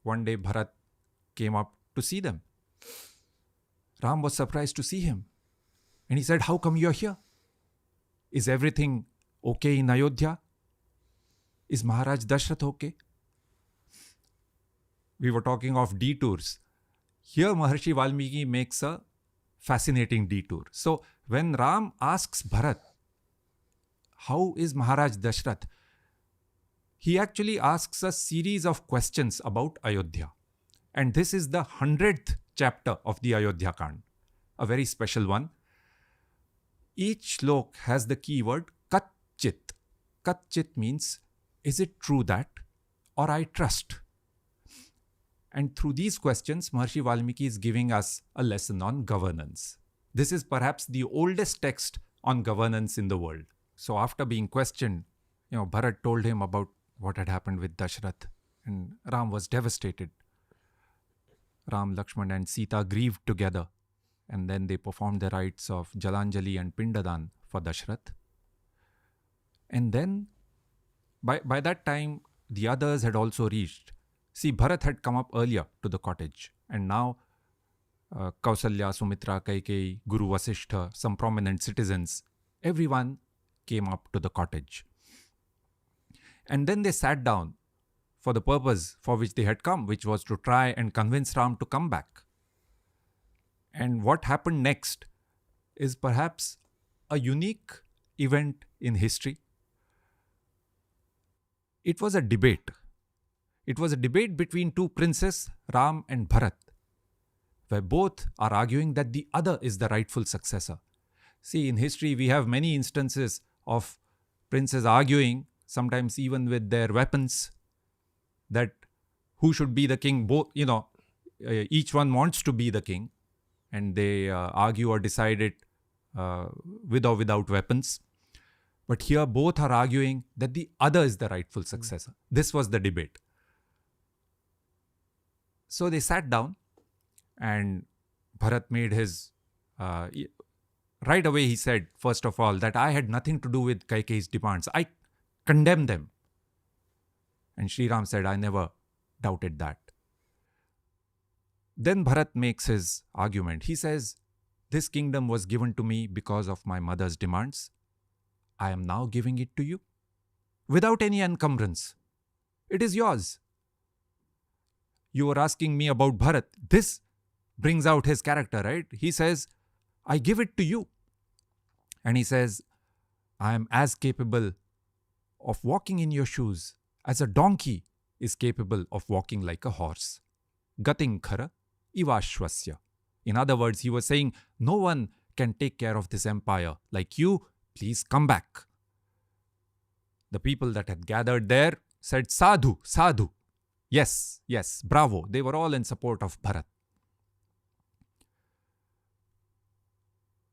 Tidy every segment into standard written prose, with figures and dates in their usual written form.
one day Bharat came up to see them. Ram was surprised to see him. And he said, "How come you're here? Is everything okay in Ayodhya? Is Maharaj Dashrath okay?" We were talking of detours. Here Maharshi Valmiki makes a fascinating detour. So when Ram asks Bharat, "How is Maharaj Dashrath?" he actually asks a series of questions about Ayodhya. And this is the 100th chapter of the Ayodhya Kand, a very special one. Each shlok has the keyword Katchit. Katchit means, is it true that, or I trust? And through these questions, Maharshi Valmiki is giving us a lesson on governance. This is perhaps the oldest text on governance in the world. So after being questioned, Bharat told him about what had happened with Dashrath, and Ram was devastated. Ram, Lakshman and Sita grieved together, and then they performed the rites of Jalanjali and Pindadan for Dashrath. And then, by that time, the others had also reached. See, Bharat had come up earlier to the cottage, and now Kausalya, Sumitra, Kaikeyi, Guru Vasishtha, some prominent citizens, everyone came up to the cottage. And then they sat down for the purpose for which they had come, which was to try and convince Ram to come back. And what happened next is perhaps a unique event in history. It was a debate. It was a debate between two princes, Ram and Bharat, where both are arguing that the other is the rightful successor. See, in history, we have many instances of princes arguing, sometimes even with their weapons, that who should be the king. Both, each one wants to be the king, and they argue or decide it with or without weapons. But here both are arguing that the other is the rightful successor. This was the debate. So they sat down, and Bharat made his... right away he said, first of all, that I had nothing to do with Kaikeyi's demands. I condemn them. And Shri Ram said, I never doubted that. Then Bharat makes his argument. He says, this kingdom was given to me because of my mother's demands. I am now giving it to you without any encumbrance. It is yours. You were asking me about Bharat. This brings out his character, right? He says, I give it to you. And he says, I am as capable of walking in your shoes as a donkey is capable of walking like a horse. Gating khara ivashwasya. In other words, he was saying, no one can take care of this empire like you. Please come back. The people that had gathered there said, Sadhu, sadhu. Yes, yes, bravo. They were all in support of Bharat.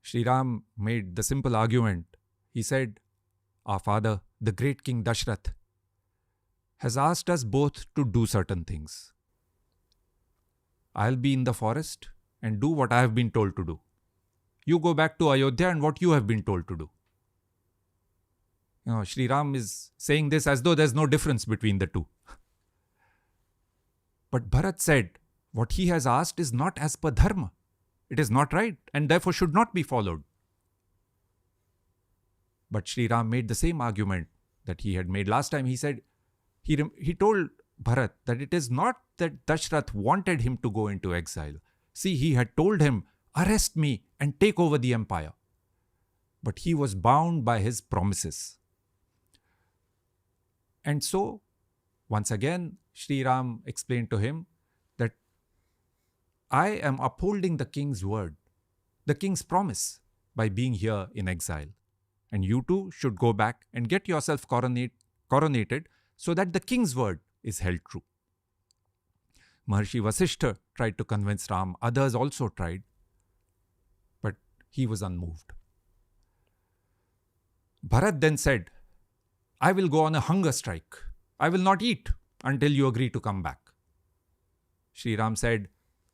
Shri Ram made the simple argument. He said, our father, the great king Dashrath, has asked us both to do certain things. I'll be in the forest and do what I have been told to do. You go back to Ayodhya and what you have been told to do. Shri Ram is saying this as though there's no difference between the two. But Bharat said, what he has asked is not as per dharma. It is not right and therefore should not be followed. But Shri Ram made the same argument that he had made last time. He said, he told Bharat that it is not that Dashrath wanted him to go into exile. See, he had told him, arrest me and take over the empire. But he was bound by his promises. And so, once again, Shri Ram explained to him that I am upholding the king's word, the king's promise, by being here in exile. And you too should go back and get yourself coronated so that the king's word is held true. Maharshi Vasishtha tried to convince Ram. Others also tried. But he was unmoved. Bharat then said, I will go on a hunger strike. I will not eat until you agree to come back. Shri Ram said,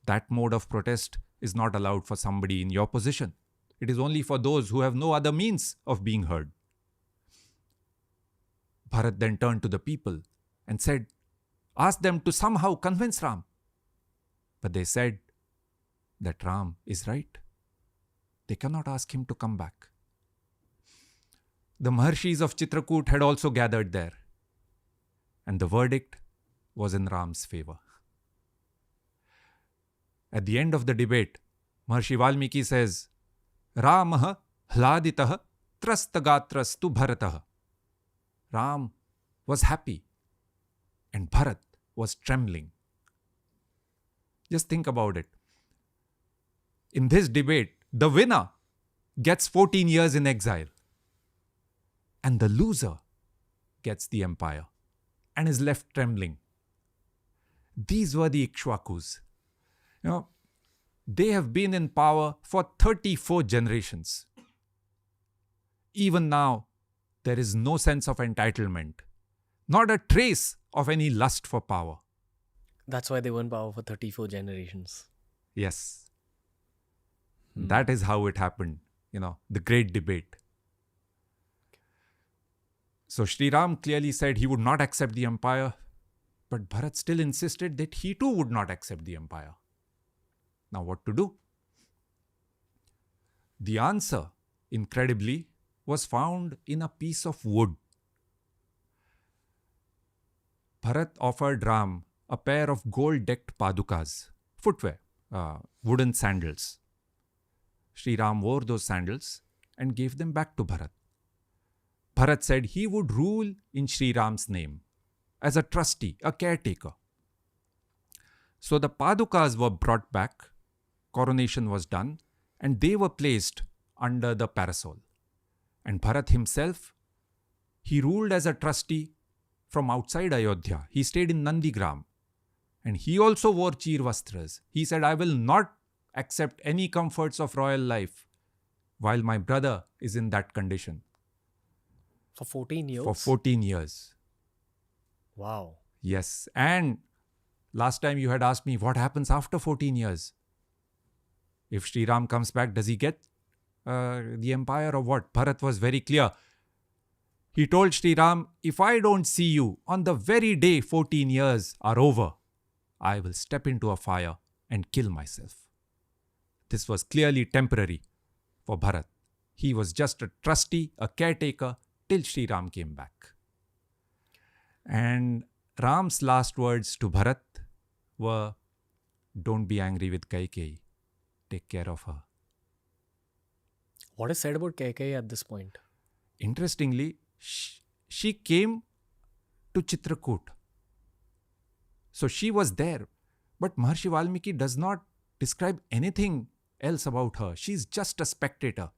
that mode of protest is not allowed for somebody in your position. It is only for those who have no other means of being heard. Bharat then turned to the people and said, ask them to somehow convince Ram. But they said that Ram is right. They cannot ask him to come back. The Maharshis of Chitrakut had also gathered there, and the verdict was in Ram's favor. At the end of the debate, Maharshi Valmiki says, Ramah hladitah trastagatrastu bharatah. Ram was happy and Bharat was trembling. Just think about it. In this debate, the winner gets 14 years in exile and the loser gets the empire and is left trembling. These were the Ikshwakus. They have been in power for 34 generations. Even now, there is no sense of entitlement, not a trace of any lust for power. That's why they were in power for 34 generations. Yes. That is how it happened, the great debate. So Shri Ram clearly said he would not accept the empire, but Bharat still insisted that he too would not accept the empire. Now what to do? The answer, incredibly, was found in a piece of wood. Bharat offered Ram a pair of gold-decked padukas, footwear, wooden sandals. Shri Ram wore those sandals and gave them back to Bharat. Bharat said he would rule in Shri Ram's name as a trustee, a caretaker. So the padukas were brought back, coronation was done, and they were placed under the parasol. And Bharat himself, he ruled as a trustee from outside Ayodhya. He stayed in Nandigram. And he also wore cheer vastras. He said, I will not accept any comforts of royal life while my brother is in that condition. For 14 years? For 14 years. Wow. Yes. And last time you had asked me, what happens after 14 years? If Shri Ram comes back, does he get the empire or what? Bharat was very clear. He told Shri Ram, if I don't see you on the very day 14 years are over, I will step into a fire and kill myself. This was clearly temporary for Bharat. He was just a trustee, a caretaker, till Shri Ram came back. And Ram's last words to Bharat were, don't be angry with Kaikeyi. Take care of her. What is said about Kaikeyi at this point? Interestingly, she came to Chitrakut. So she was there. But Maharshi Valmiki does not describe anything else about her. She's just a spectator.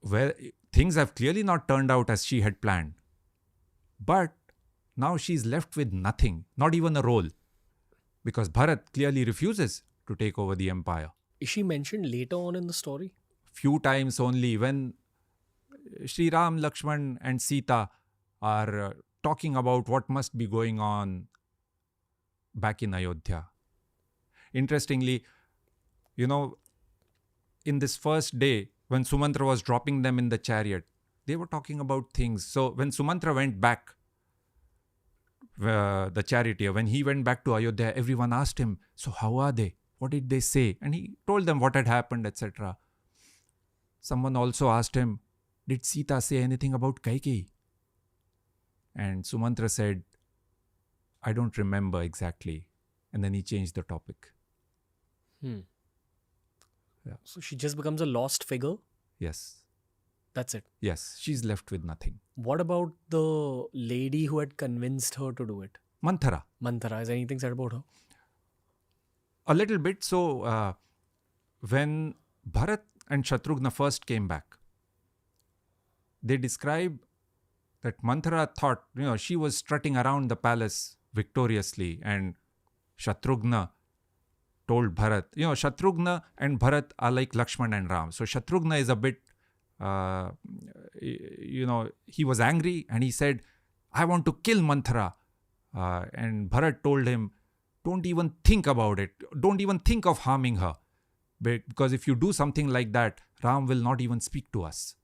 Where things have clearly not turned out as she had planned. But now she's left with nothing, not even a role. Because Bharat clearly refuses to take over the empire. Is she mentioned later on in the story? Few times only, when Shri Ram, Lakshman and Sita are talking about what must be going on back in Ayodhya. Interestingly, in this first day, when Sumantra was dropping them in the chariot, they were talking about things. So when Sumantra went back, the charioteer, when he went back to Ayodhya, everyone asked him, so how are they? What did they say? And he told them what had happened, etc. Someone also asked him, did Sita say anything about Kaikeyi? And Sumantra said, I don't remember exactly. And then he changed the topic. Yeah. So she just becomes a lost figure? Yes. That's it? Yes. She's left with nothing. What about the lady who had convinced her to do it? Manthara. Manthara. Is anything said about her? A little bit. So, when Bharat and Shatrughna first came back, they describe that Manthara thought, she was strutting around the palace victoriously, and Shatrughna told Bharat, Shatrughna and Bharat are like Lakshman and Ram. So Shatrughna is a bit, he was angry and he said, I want to kill Manthara. And Bharat told him, don't even think about it. Don't even think of harming her. Because if you do something like that, Ram will not even speak to us.